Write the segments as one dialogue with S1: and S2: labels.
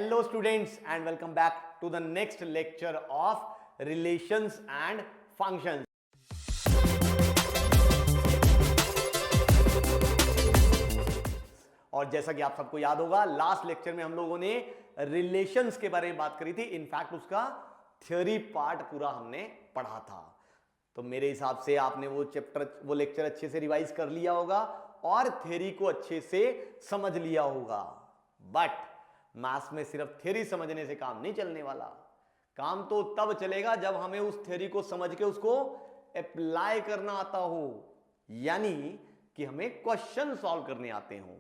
S1: Hello students and welcome back to the next lecture of relations and functions. और जैसा कि आप सबको याद होगा लास्ट लेक्चर में हम लोगों ने रिलेशंस के बारे में बात करी थी. इनफैक्ट उसका थ्योरी पार्ट पूरा हमने पढ़ा था. तो मेरे हिसाब से आपने वो लेक्चर अच्छे से रिवाइज कर लिया होगा और थ्योरी को अच्छे से समझ लिया होगा. बट मैथ्स में सिर्फ थ्योरी समझने से काम नहीं चलने वाला. काम तो तब चलेगा जब हमें उस थ्योरी को समझ के उसको अप्लाई करना आता हो, यानी कि हमें क्वेश्चन सॉल्व करने आते हो.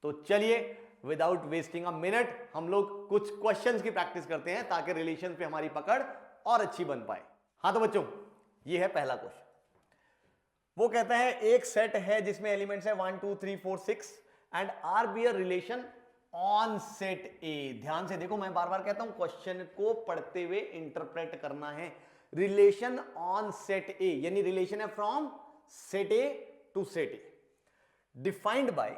S1: तो चलिए विदाउट वेस्टिंग अ मिनट हम लोग कुछ क्वेश्चंस की प्रैक्टिस करते हैं ताकि रिलेशन पे हमारी पकड़ और अच्छी बन पाए. हाँ तो बच्चों, ये है पहला क्वेश्चन. वो कहता है एक सेट है जिसमें एलिमेंट्स है 1 2 3 4 6 and R be a relation on set ए. ध्यान से देखो, मैं बार बार कहता हूं क्वेश्चन को पढ़ते हुए इंटरप्रेट करना है. रिलेशन ऑन सेट ए यानी रिलेशन है from set A to set A defined by.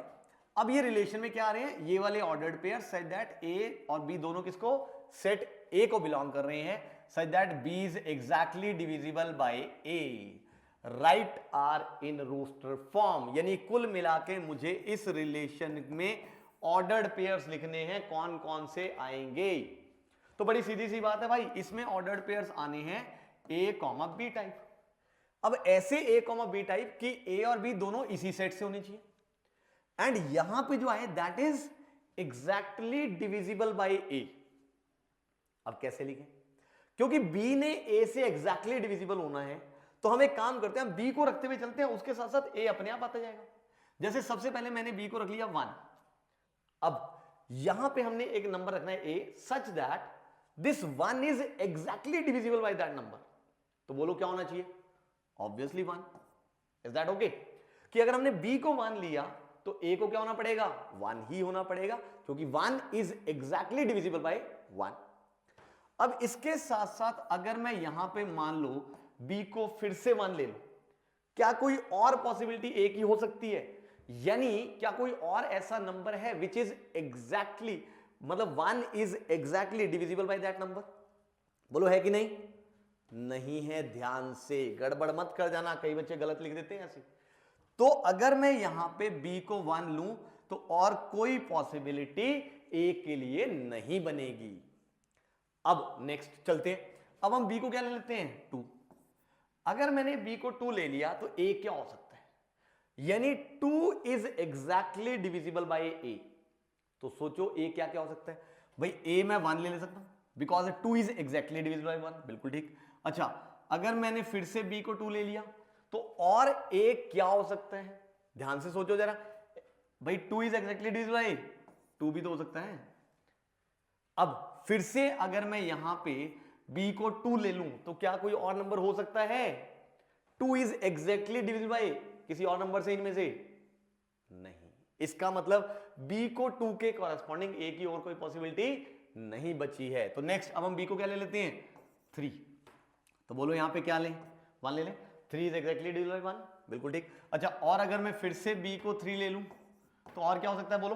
S1: अब ये रिलेशन में क्या आ रहे हैं, ये वाले ऑर्डर्ड पेयर सच दैट ए और बी दोनों किसको, सेट ए को बिलोंग कर रहे हैं. Such that B is exactly divisible by A. Write R in roster form. यानी कुल मिला के मुझे इस रिलेशन में ऑर्डर्ड पेयर्स लिखने हैं. कौन कौन से आएंगे? तो बड़ी सीधी सी बात है भाई, इसमें ऑर्डर्ड पेयर्स आने हैं ए कॉमा बी टाइप. अब ऐसे ए कॉमा बी टाइप कि ए और बी दोनों इसी सेट से होने चाहिए. एंड यहां पे जो है that is exactly divisible by a. अब कैसे लिखें? क्योंकि बी ने ए से एग्जैक्टली डिविजिबल होना है तो हम एक काम करते हैं, बी को रखते हुए चलते हैं, उसके साथ साथ ए अपने आप आता जाएगा. जैसे सबसे पहले मैंने बी को रख लिया 1. अब यहां पे हमने एक नंबर रखना है a such that this 1 is exactly divisible by that number. तो बोलो क्या होना चाहिए? ऑब्वियसली 1. Is that okay? कि अगर हमने बी को 1 लिया तो ए को क्या होना पड़ेगा? 1 ही होना पड़ेगा, क्योंकि 1 इज एग्जैक्टली डिविजिबल बाय 1. अब इसके साथ साथ अगर मैं यहां पे मान लो बी को फिर से 1 ले लो, क्या कोई और पॉसिबिलिटी ए की हो सकती है? यानी क्या कोई और ऐसा नंबर है विच इज एग्जैक्टली, मतलब 1 is exactly divisible by that number? बोलो है कि नहीं? नहीं है. ध्यान से गड़बड़ मत कर जाना, कई बच्चे गलत लिख देते हैं ऐसे. तो अगर मैं यहां पे b को 1 लूं तो और कोई पॉसिबिलिटी a के लिए नहीं बनेगी. अब नेक्स्ट चलते हैं. अब हम b को क्या ले लेते हैं? 2. अगर मैंने b को 2 ले लिया तो a क्या हो सकता है? यानी 2 is exactly divisible bye a. तो सोचो a क्या क्या हो सकता है भाई? a मैं 1 ले सकता हूं because 2 is exactly divisible bye 1. बिल्कुल ठीक. अच्छा, अगर मैंने फिर से b को 2 ले लिया तो और a क्या हो सकता है? ध्यान से सोचो जरा भाई. 2 इज एग्जैक्टली डिविजिबल बाय 2 भी तो हो सकता है. अब फिर से अगर मैं यहां पे b को 2 ले लूं तो क्या कोई और नंबर हो सकता है? 2 इज एग्जैक्टली डिविजिबल बाय किसी और नंबर से इनमें से? नहीं. इसका मतलब b को 2 के कॉरेस्पॉन्डिंग a की और कोई पॉसिबिलिटी नहीं बची है. तो नेक्स्ट अब हम b को क्या ले लेते हैं? 3. तो बोलो यहां पे क्या लें? 1 ले लें. 3 इज एग्जैक्टली डिविजिबल बाय 1. बिल्कुल ठीक. अच्छा, और अगर मैं फिर से b को 3 ले लूं तो और क्या हो सकता है? बोलो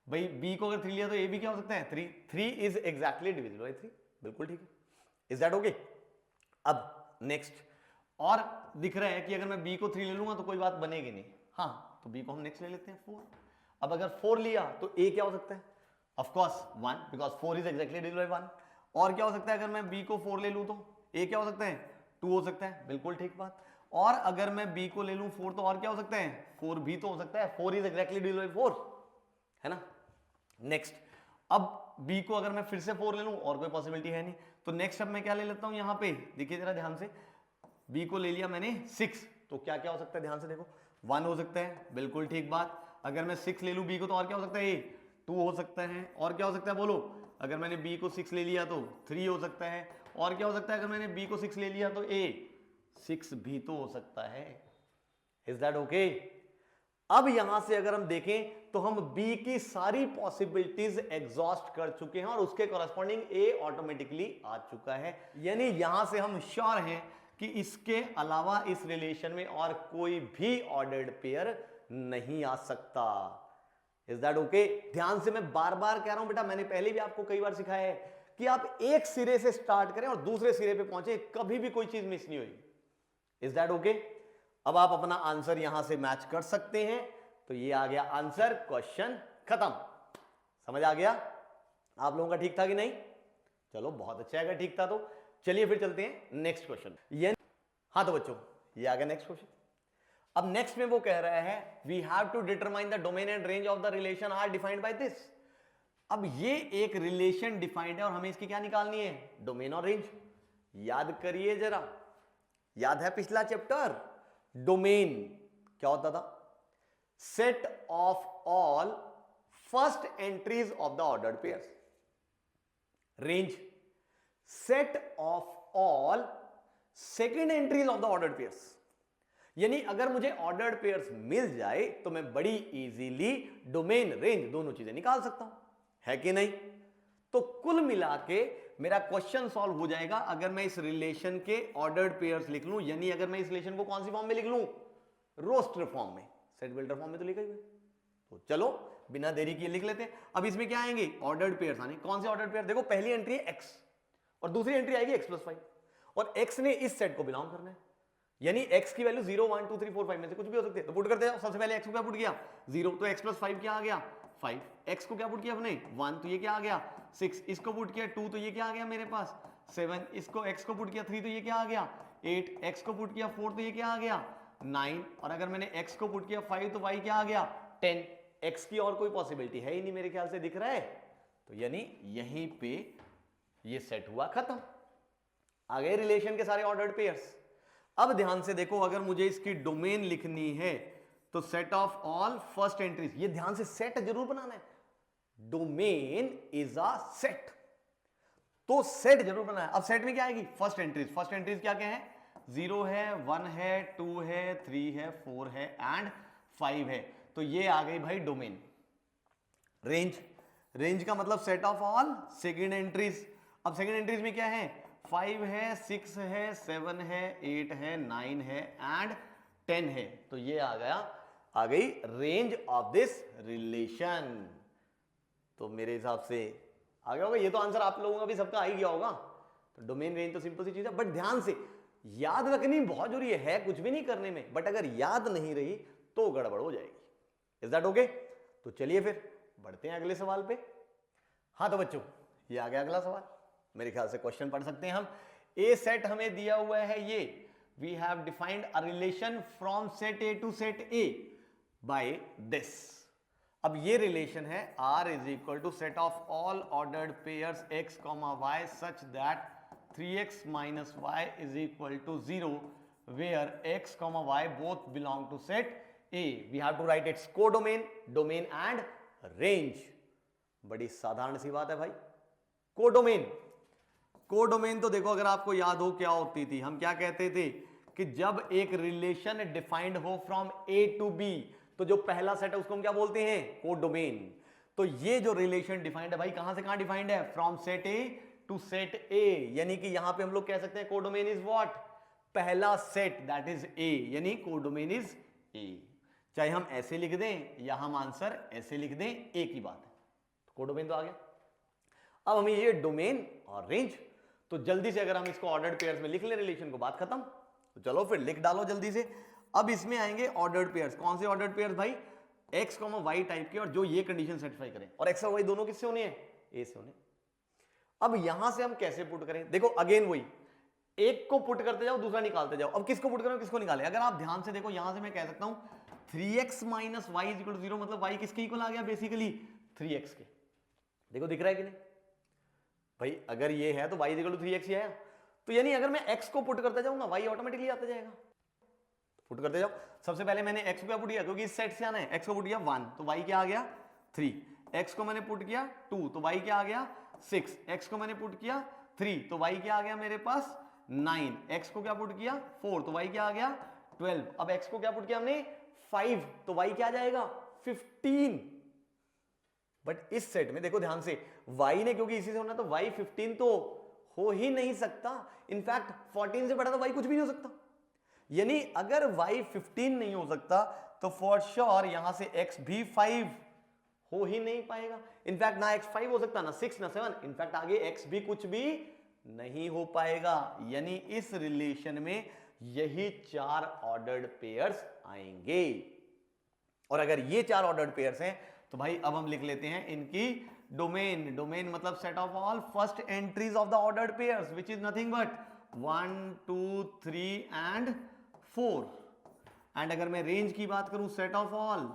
S1: भाई, b को अगर 3 लिया तो a भी क्या हो सकता है? 3. 3 इज एग्जैक्टली डिविजिबल बाय 3. बिल्कुल ठीक है. Is that okay? अब नेक्स्ट और दिख रहा है कि अगर मैं b को 3 ले लूंगा तो कोई बात बनेगी नहीं. हाँ, तो b को हम नेक्स्ट ले लेते हैं 4. अब अगर 4 लिया तो a क्या हो सकता है? Of course 1 because 4 is exactly divisible bye 1. और क्या हो सकता है अगर मैं b को 4 ले लूं तो a क्या हो सकता है? 2 हो सकता है. बिल्कुल ठीक बात. और अगर मैं b को ले लूं 4 तो और क्या हो सकता है? 4 भी तो हो सकता है. 4 इज एग्जैक्टली डिविजिबल बाय 4 है ना. नेक्स्ट अब b को अगर मैं फिर से 4 ले लूं और कोई पॉसिबिलिटी है नहीं. तो नेक्स्ट अब मैं क्या ले लेता हूं यहां पे? देखिए जरा ध्यान से, b को ले लिया मैंने 6. तो क्या क्या हो सकता है? ध्यान से देखो. 1 हो सकता है. बिल्कुल ठीक बात. अगर मैं 6 ले लूं b को तो और क्या हो सकता है? 2 हो सकता है. और क्या हो सकता है? बोलो. अगर मैंने b को 6 ले लिया तो 3 हो सकता है. और क्या हो सकता है अगर मैंने b को 6 ले लिया तो a 6 भी तो हो सकता है. Is that okay? अब यहां से अगर हम देखें तो हम b की सारी पॉसिबिलिटीज एग्जॉस्ट कर चुके हैं और उसके कॉरेस्पॉन्डिंग a ऑटोमेटिकली आ चुका है. यानी यहां से हम श्योर हैं कि इसके अलावा इस रिलेशन में और कोई भी ऑर्डर्ड पेयर नहीं आ सकता. Is that okay? ध्यान से मैं बार बार कह रहा हूं बेटा, मैंने पहले भी आपको कई बार सिखाया है कि आप एक सिरे से स्टार्ट करें और दूसरे सिरे पे पहुंचे, कभी भी कोई चीज मिस नहीं होगी। Is that okay? अब आप अपना आंसर यहां से मैच कर सकते हैं। तो ये आ गया आंसर, क्वेश्चन खत्म। समझ आ गया आप लोगों का? ठीक था कि नहीं? चलो बहुत अच्छा है अगर ठीक था तो। चलिए फिर चलते हैं नेक्स्ट क्वेश्चन। ये हाँ तो बच्चों ये आ गया नेक्स्ट क्वेश्चन। अब नेक्स्ट में वो कह रहा है we have to determine the domain and range of the relation R defined by this. अब ये एक रिलेशन डिफाइंड है और हमें इसकी क्या निकालनी है? डोमेन और रेंज। याद करिए जरा, याद है पिछला चैप्टर? डोमेन क्या होता था? Set of all first entries of the ordered pairs. Range set of all second entries of the ordered pairs. यानी अगर मुझे ऑर्डर्ड पेयर्स मिल जाए तो मैं बड़ी इजीली डोमेन रेंज दोनों चीजें निकाल सकता हूं, है कि नहीं? तो कुल मिला के मेरा क्वेश्चन सॉल्व हो जाएगा अगर मैं इस रिलेशन के ऑर्डर्ड पेयर्स लिख लूं। यानी अगर मैं इस रिलेशन को कौन सी फॉर्म में लिख लूं? रोस्टर फॉर्म में, सेट बिल्डर फॉर्म में तो लिखा ही है। तो चलो बिना देरी किए लिख लेते हैं। अब इसमें क्या आएंगे? ऑर्डर्ड पेयर्स आने। कौन से ऑर्डर्ड पेयर? देखो पहली एंट्री है x और दूसरी एंट्री आएगी x+5 और x ने इस सेट को बिलोंग करना है। यानी x की वैल्यू 0 1 2 3 4 5 में से कुछ भी हो सकती है। तो पुट करते जाओ। सबसे पहले x को क्या पुट किया? 0, तो x+5 क्या आ गया? 5। x को क्या पुट किया अपने? 1, तो ये क्या आ गया? 6। इसको पुट किया 2, तो ये क्या आ गया मेरे पास? 7। इसको x को पुट किया 3, तो ये क्या आ गया? 8। x को पुट किया 4, तो ये क्या आ गया? 9। और अगर मैंने x को पुट किया 5 तो y क्या आ गया? 10। x की और कोई पॉसिबिलिटी है ही नहीं मेरे ख्याल से, दिख रहा है? तो यानी यहीं पे ये सेट हुआ, खत्म। आ गए रिलेशन के सारे ऑर्डर्ड पेयर्स। अब ध्यान से देखो, अगर मुझे इसकी डोमेन लिखनी है तो set of all first entries, ये ध्यान से सेट जरूर बनाना है। डोमेन इज अ सेट, तो सेट जरूर बनाना है। अब सेट में क्या आएगी? First entries. फर्स्ट एंट्रीज क्या क्या है? 0 है, 1 है, 2 है, 3 है, 4 है एंड 5 है। तो ये आ गई भाई डोमेन। रेंज, रेंज का मतलब set of all second entries. अब सेकेंड एंट्रीज में क्या है? 5 है, 6 है, 7 है, 8 है, 9 है एंड 10 है। तो ये आ गया, आ गई रेंज ऑफ दिस रिलेशन। तो मेरे हिसाब से आ गया होगा। ये तो आंसर आप लोगों का भी सबका आ ही गया होगा। तो डोमेन रेंज तो सिंपल सी चीज है, बट ध्यान से याद रखनी बहुत जरूरी है कुछ भी नहीं करने में, बट अगर याद नहीं रही तो गड़बड़ हो जाएगी। Is that okay? तो चलिए फिर बढ़ते हैं अगले सवाल पे। हाँ तो बच्चों ये आ गया अगला सवाल। मेरे ख्याल से क्वेश्चन पढ़ सकते हैं हम। ए सेट हमें दिया हुआ है, ये we have defined a relation from set A to set A by this. अब ये रिलेशन है R is equal to set of all ordered pairs x, y such that 3x minus y is equal to 0 where x, y both belong to set A. We have to write its codomain, domain and range. बड़ी साधारण सी बात है भाई। Codomain, codomain तो देखो अगर आपको याद हो क्या होती थी, हम क्या कहते थे कि जब एक रिलेशन डिफाइंड हो फ्रॉम A टू B तो जो पहला सेट है उसको हम क्या बोलते हैं? कोडोमेन। तो ये जो रिलेशन डिफाइंड है भाई, कहां से कहां डिफाइंड है? From set A to set A। यानी कि यहां पे हम लोग कह सकते हैं कोडोमेन इज व्हाट? पहला सेट, दैट इज A, यानी कोडोमेन इज A। चाहे हम ऐसे लिख दें या हम आंसर ऐसे लिख दें, एक ही बात है। तो कोडोमेन तो आ गया। अब हमें ये डोमेन और रेंज, तो जल्दी से अगर हम इसको ऑर्डर्ड पेयर्स में लिख ले रिलेशन को, बात खत्म। तो चलो फिर लिख डालो जल्दी से। अब इसमें आएंगे ऑर्डर्ड पेयर्स। कौन से ऑर्डर्ड पेयर्स भाई? x, y टाइप के, और जो ये कंडीशन सेटिस्फाई करें। और x और y दोनों किससे होने हैं? A से होने। अब यहां से हम कैसे पुट करें? देखो अगेन वही, एक को पुट करते जाओ दूसरा निकालते जाओ। अब किसको पुट करें किसको निकाले? अगर आप ध्यान से देखो यहां से मैं कह सकता हूं 3x minus y is equal to 0, मतलब y किसके इक्वल आ गया? बेसिकली 3x के। देखो दिख रहा है कि नहीं भाई? अगर ये है तो y is equal to 3x ही आया। तो यानी अगर मैं x को पुट करता जाऊंगा y ऑटोमेटिकली आता जाएगा। पुट करते जाओ। सबसे पहले मैंने x को क्या पुट किया? क्योंकि इस सेट से आना है। x को पुट किया 1, तो y क्या आ गया? 3। x को मैंने पुट किया 2, तो y क्या आ गया? 6। x को मैंने पुट किया 3, तो y क्या आ गया मेरे पास? 9। x को क्या पुट किया? 4, तो y क्या आ गया? 12। अब x को क्या पुट किया हमने? 5, तो y क्या आ जाएगा? 15। बट इस सेट में देखो ध्यान से, y ने क्योंकि इसी से होना, तो y 15 तो हो ही नहीं सकता। इनफैक्ट 14 से बड़ा तो y कुछ भी नहीं हो सकता। यानी अगर y 15 नहीं हो सकता तो फॉर श्योर यहां से x भी 5 हो ही नहीं पाएगा। इनफैक्ट ना x5 हो सकता, ना 6, ना 7, इनफैक्ट आगे x भी कुछ भी नहीं हो पाएगा। यानी इस रिलेशन में यही 4 ऑर्डर्ड पेयर्स आएंगे। और अगर ये 4 ऑर्डर्ड पेयर्स हैं तो भाई अब हम लिख लेते हैं इनकी डोमेन। डोमेन मतलब set of all first entries of the ordered pairs which is nothing but 1 2 3 and 4। And अगर मैं रेंज की बात करूं, set of all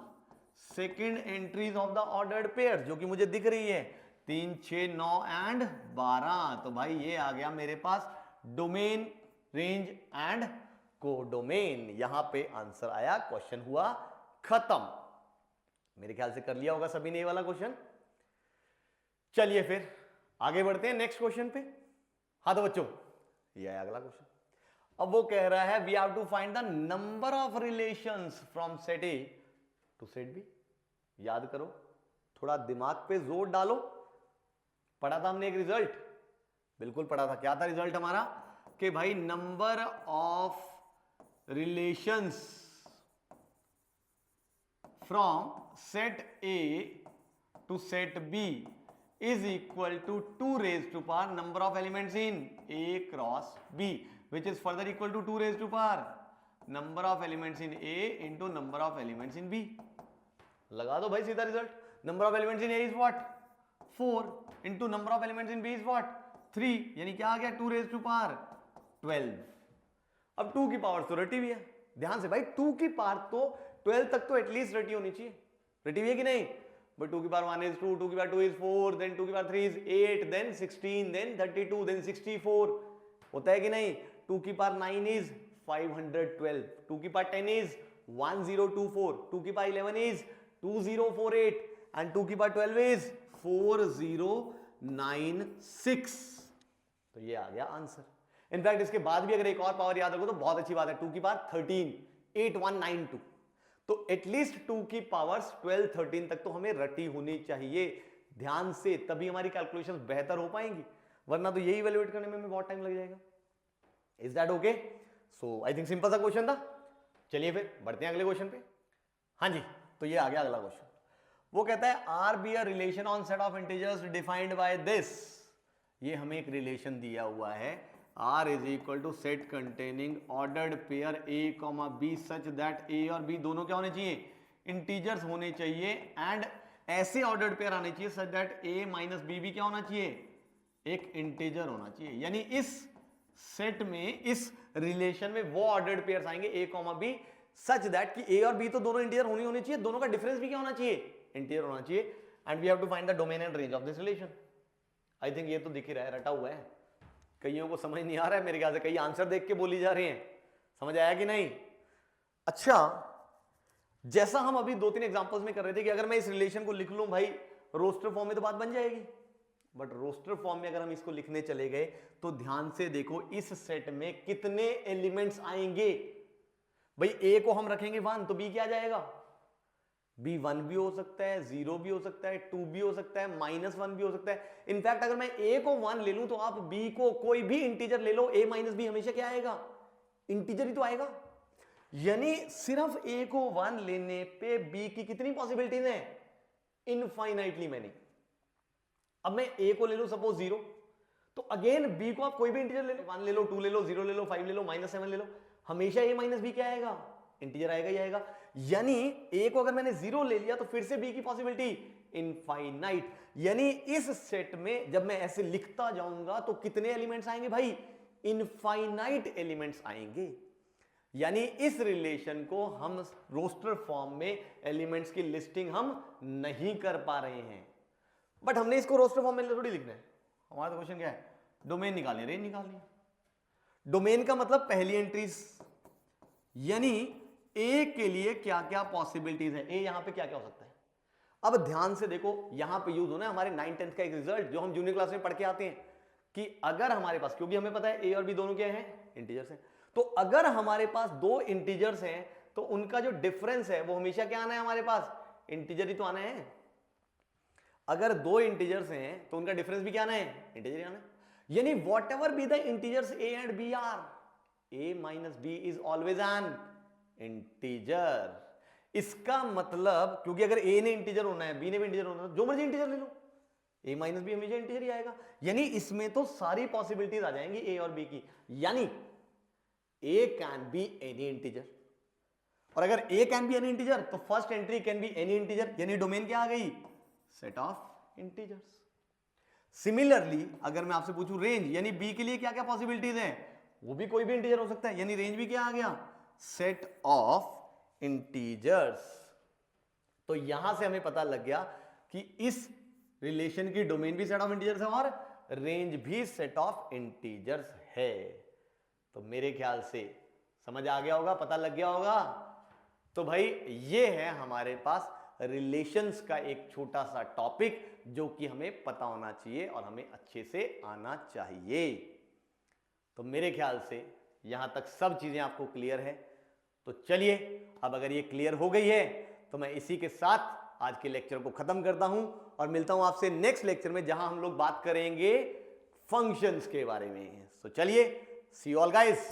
S1: second entries of the ordered pairs, जो कि मुझे दिख रही है 3 6 9 एंड 12। तो भाई ये आ गया मेरे पास डोमेन, रेंज एंड कोडोमेन। यहां पे आंसर आया, क्वेश्चन हुआ खत्म। मेरे ख्याल से कर लिया होगा सभी ने ये वाला क्वेश्चन। चलिए फिर आगे बढ़ते हैं नेक्स्ट क्वेश्चन पे। हाँ तो बच्चों ये है अगला क्वेश्चन। अब वो कह रहा है we have to find the number of relations from set A to set B. याद करो, थोड़ा दिमाग पे जोर डालो। पढ़ा था हमने एक रिजल्ट, बिल्कुल पढ़ा था। क्या था रिजल्ट हमारा? कि भाई number of relations from set A to set B is equal to 2 raised to power number of elements in A cross B, which is further equal to 2 raised to power number of elements in A into number of elements in B। लगा दो भाई सीधा result. number of elements in A is what? 4 into number of elements in B is what? 3, यानी क्या आ गया 2 raised to power 12। अब 2 की power तो रटी हुई है, ध्यान से भाई 2 की पावर तो 12 तक तो एटलीस्ट रटी होनी चाहिए। रटी हुई है कि नहीं? But 2 की पावर 1 is 2, 2 की पावर 2 is 4, then 2 की power 3 is 8, then 16, then 32, then 64। होता है कि नहीं? 2 की पावर 9 is 512, 2 की पावर 10 is 1024, 2 की पावर 11 is 2048 and 2 की पावर 12 is 4096। तो ये आ गया आंसर। इनफैक्ट इसके बाद भी अगर एक और पावर याद रखो तो बहुत अच्छी बात है, 2 की पावर 13 8192। तो एटलीस्ट 2 की पावर्स 12 13 तक तो हमें रटी होनी चाहिए ध्यान से, तभी हमारी कैलकुलेशंस बेहतर हो पाएंगी, वरना तो यही इवैल्यूएट करने में बहुत टाइम लग जाएगा। Is that okay? So I think simple सा क्वेश्चन था। चलिए फिर बढ़ते हैं अगले क्वेश्चन पे। हाँ जी, तो ये आ गया अगला क्वेश्चन। वो कहता है R be a relation on set of integers defined by this. ये हमें एक रिलेशन दिया हुआ है, R is equal to set containing ordered pair A, B such that A और B दोनों क्या होने चाहिए? इंटीजर्स होने चाहिए एंड ऐसे ऑर्डर्ड पेयर आने चाहिए such that A minus B भी क्या होना चाहिए? एक इंटीजर होना चाहिए। यानी इस सेट में, इस रिलेशन में वो ऑर्डर्ड पेयर्स आएंगे A, B such that कि A और B तो दोनों इंटीजर होनी चाहिए, दोनों का डिफरेंस भी क्या होना चाहिए? इंटीजर होना चाहिए। And we have to find the domain and range of this relation. I think ये तो दिख ही रहा है, रटा हुआ है। कईयों को समझ नहीं आ रहा है मेरे ख्याल से, कई आंसर देख के बोली जा रही हैं। समझ आया कि नहीं? अच्छा, जैसा हम अभी 2-3 एग्जांपल्स में कर रहे थे कि अगर मैं इस रिलेशन को लिख लूं भाई रोस्टर फॉर्म में तो बात बन जाएगी, बट रोस्टर फॉर्म में अगर हम इसको लिखने चले गए तो ध्यान से देखो इस सेट में कितने एलिमेंट्स आएंगे। भाई ए को हम रखेंगे 1 तो बी क्या जाएगा? बी 1 भी हो सकता है, 0 भी हो सकता है, 2 भी हो सकता है, -1 भी हो सकता है। इनफैक्ट अगर मैं ए को 1 ले लूं तो आप बी को कोई भी इंटीजर ले लो, a माइनस बी हमेशा क्या आएगा? इंटीजर ही तो आएगा। यानी सिर्फ a को 1 लेने पे b की कितनी पॉसिबिलिटीज हैं? Infinitely many. अब मैं a को ले लूं सपोज 0, तो अगेन b को आप कोई भी इंटीजर ले लो, 1 ले लो, 2 ले लो, 0 ले लो, 5 ले लो, -7 ले लो, हमेशा a माइनस बी क्या आएगा? इंटीजर आएगा ही आएगा। यानी a को अगर मैंने 0 ले लिया तो फिर से b की पॉसिबिलिटी इनफाइनाइट। यानी इस सेट में जब मैं ऐसे लिखता जाऊंगा तो कितने एलिमेंट्स आएंगे भाई? इनफाइनाइट एलिमेंट्स आएंगे। यानी इस रिलेशन को हम रोस्टर फॉर्म में एलिमेंट्स की लिस्टिंग हम नहीं कर पा रहे हैं, बट हमने इसको रोस्टर फॉर्म में थोड़ी लिखना है। हमारा तो क्वेश्चन क्या है? डोमेन निकालनी, रेंज निकालनी। डोमेन का मतलब पहली एंट्रीज, यानी ए के लिए क्या क्या पॉसिबिलिटीज है, ए यहां पे क्या क्या हो सकता है। अब ध्यान से देखो, यहां पे यूज होना है हमारे 9-10 का एक रिजल्ट जो हम जूनियर क्लास में पढ़ के आते हैं कि अगर हमारे पास, क्योंकि हमें पता है ए और बी दोनों क्या हैं? इंटीजर्स हैं, तो अगर हमारे पास 2 इंटीजर्स हैं तो उनका जो डिफरेंस है वो हमेशा क्या आना है हमारे पास? इंटीजर ही तो आना है। अगर 2 इंटीजर्स हैं तो उनका डिफरेंस भी क्या आना है? इंटीजर ही आना है। यानी whatever B the integers A and B are, a minus B is always an integer. इसका मतलब, क्योंकि अगर a ने इंटीजर होना है, b ने भी इंटीजर होना है, जो मर्जी इंटीजर ले लो, a माइनस बी हमेशा इंटीजर ही आएगा। यानी इसमें तो सारी पॉसिबिलिटीज आ जाएंगी a और b की, यानी a can be any integer. और अगर a can be any integer तो first entry can be any integer, यानी डोमेन क्या आ गई, सेट ऑफ इंटीजर्स। सिमिलरली अगर मैं आपसे पूछूं रेंज, यानी b के लिए क्या क्या पॉसिबिलिटीज हैं, वो भी कोई भी इंटीजर हो सकता है, यानी रेंज भी क्या आ गया, सेट ऑफ इंटीजर्स। तो यहां से हमें पता लग गया कि इस रिलेशन की डोमेन भी सेट ऑफ इंटीजर्स है और रेंज भी सेट ऑफ इंटीजर्स है। तो मेरे ख्याल से समझ आ गया होगा, पता लग गया होगा। तो भाई ये है हमारे पास रिलेशंस का एक छोटा सा टॉपिक जो कि हमें पता होना चाहिए और हमें अच्छे से आना चाहिए। तो मेरे ख्याल से यहां तक सब चीजें आपको क्लियर है। तो चलिए, अब अगर ये क्लियर हो गई है तो मैं इसी के साथ आज के लेक्चर को खत्म करता हूं और मिलता हूं आपसे नेक्स्ट लेक्चर में, जहां हम लोग बात करेंगे फंक्शंस के बारे में। तो चलिए, सी यू ऑल गाइस।